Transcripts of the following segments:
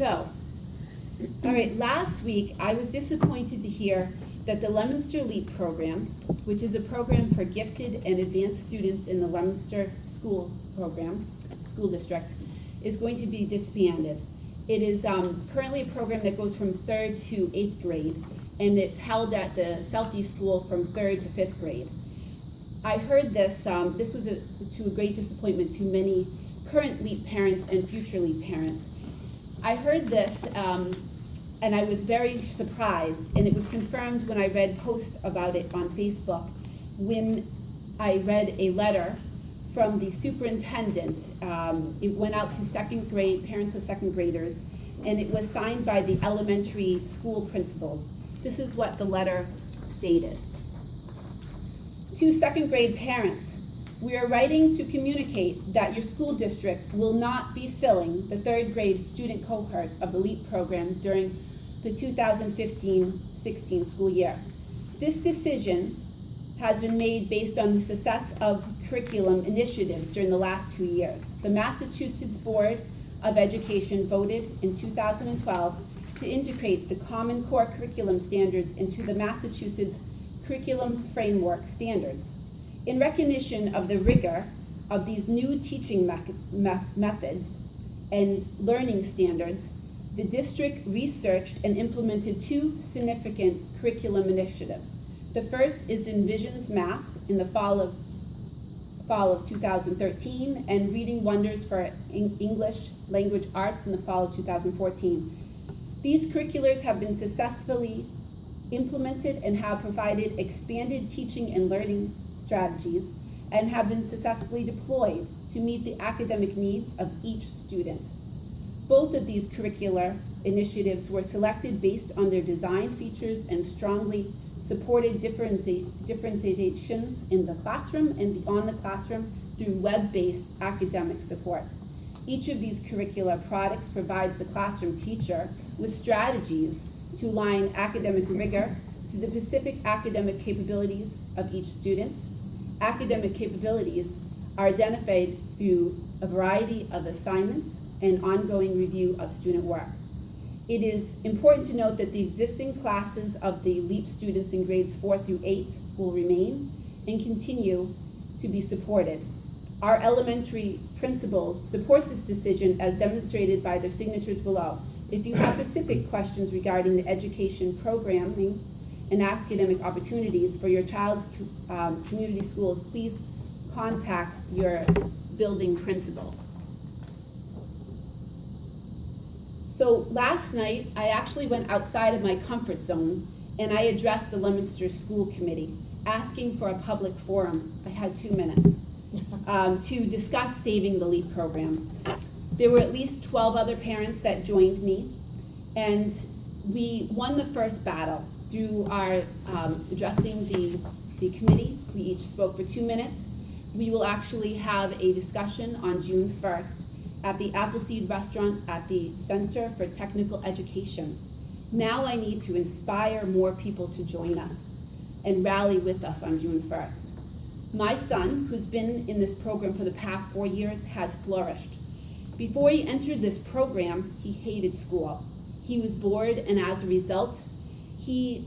So, all right, last week I was disappointed to hear that the Leominster LEAP program, which is a program for gifted and advanced students in the Leominster school district, is going to be disbanded. It is currently a program that goes from 3rd to 8th grade, and it's held at the Southeast School from 3rd to 5th grade. I heard this, this was to a great disappointment to many current LEAP parents and future LEAP parents. I heard this and I was very surprised, and it was confirmed when I read posts about it on Facebook, when I read a letter from the superintendent. It went out to parents of second graders, and it was signed by the elementary school principals. This is what the letter stated. To second grade parents, we are writing to communicate that your school district will not be filling the 3rd grade student cohort of the LEAP program during the 2015-16 school year. This decision has been made based on the success of curriculum initiatives during the last 2 years. The Massachusetts Board of Education voted in 2012 to integrate the Common Core Curriculum Standards into the Massachusetts Curriculum Framework Standards. In recognition of the rigor of these new teaching methods and learning standards, the district researched and implemented 2 significant curriculum initiatives. The first is Envisions Math in the fall of 2013, and Reading Wonders for English Language Arts in the fall of 2014. These curriculars have been successfully implemented and have provided expanded teaching and learning strategies and have been successfully deployed to meet the academic needs of each student. Both of these curricular initiatives were selected based on their design features and strongly supported differentiations in the classroom and beyond the classroom through web-based academic supports. Each of these curricular products provides the classroom teacher with strategies to align academic rigor to the specific academic capabilities of each student. Academic capabilities are identified through a variety of assignments and ongoing review of student work. It is important to note that the existing classes of the LEAP students in grades 4 through 8 will remain and continue to be supported. Our elementary principals support this decision as demonstrated by their signatures below. If you have specific questions regarding the education programming and academic opportunities for your child's community schools, please contact your building principal. So last night, I actually went outside of my comfort zone and I addressed the Leominster School Committee, asking for a public forum. I had 2 minutes to discuss saving the LEAP program. There were at least 12 other parents that joined me, and we won the first battle through our addressing the committee. We each spoke for 2 minutes. We will actually have a discussion on June 1st at the Appleseed Restaurant at the Center for Technical Education. Now I need to inspire more people to join us and rally with us on June 1st. My son, who's been in this program for the past 4 years, has flourished. Before he entered this program, he hated school. He was bored, and as a result, he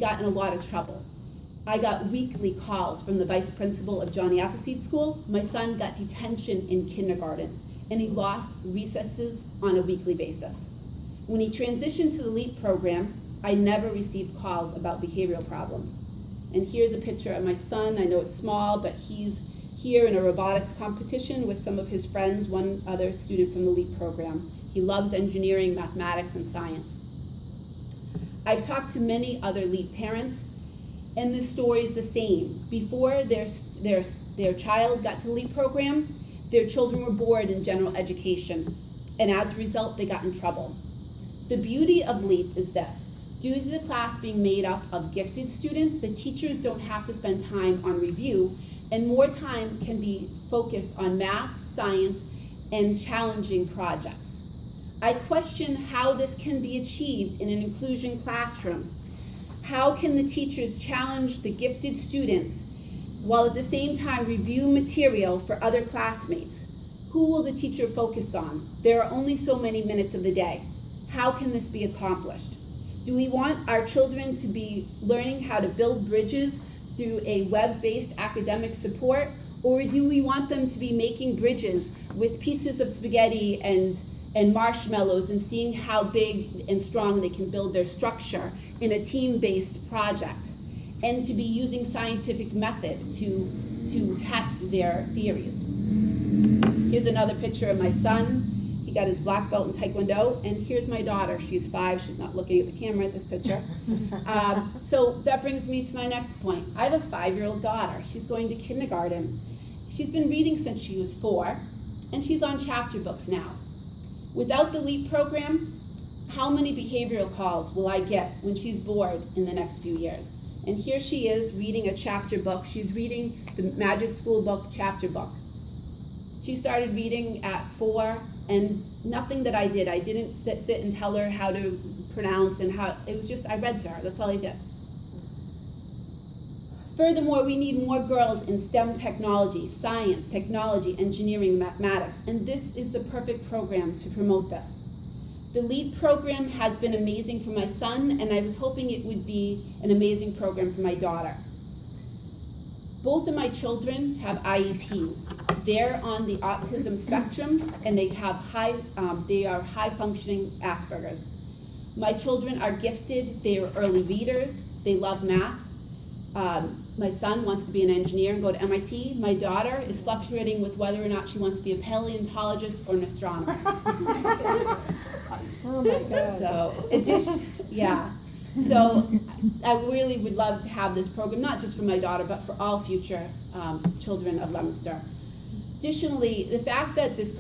got in a lot of trouble. I got weekly calls from the vice principal of Johnny Appleseed School. My son got detention in kindergarten, and he lost recesses on a weekly basis. When he transitioned to the LEAP program, I never received calls about behavioral problems. And here's a picture of my son. I know it's small, but he's here in a robotics competition with some of his friends, one other student from the LEAP program. He loves engineering, mathematics, and science. I've talked to many other LEAP parents, and the story's the same. Before their child got to the LEAP program, their children were bored in general education, and as a result, they got in trouble. The beauty of LEAP is this. Due to the class being made up of gifted students, the teachers don't have to spend time on review, and more time can be focused on math, science, and challenging projects. I question how this can be achieved in an inclusion classroom. How can the teachers challenge the gifted students while at the same time review material for other classmates? Who will the teacher focus on? There are only so many minutes of the day. How can this be accomplished? Do we want our children to be learning how to build bridges through a web-based academic support, or do we want them to be making bridges with pieces of spaghetti and marshmallows and seeing how big and strong they can build their structure in a team-based project, and to be using scientific method to test their theories? Here's another picture of my son. He got his black belt in Taekwondo, and here's my daughter. She's 5. She's not looking at the camera at this picture. So that brings me to my next point. I have a 5-year-old daughter. She's going to kindergarten. She's been reading since she was 4, and she's on chapter books now. Without the LEAP program, how many behavioral calls will I get when she's bored in the next few years? And here she is reading a chapter book. She's reading the Magic School Book chapter book. She started reading at 4, and nothing that I did. I didn't sit and tell her how to pronounce and how, it was just, I read to her. That's all I did. Furthermore, we need more girls in STEM technology, science, technology, engineering, mathematics, and this is the perfect program to promote this. The LEAP program has been amazing for my son, and I was hoping it would be an amazing program for my daughter. Both of my children have IEPs. They're on the autism spectrum, and they are high-functioning Asperger's. My children are gifted. They are early readers. They love math. My son wants to be an engineer and go to MIT. My daughter is fluctuating with whether or not she wants to be a paleontologist or an astronomer. Oh my God. So, yeah. So I really would love to have this program, not just for my daughter, but for all future children of Leominster. Additionally, the fact that this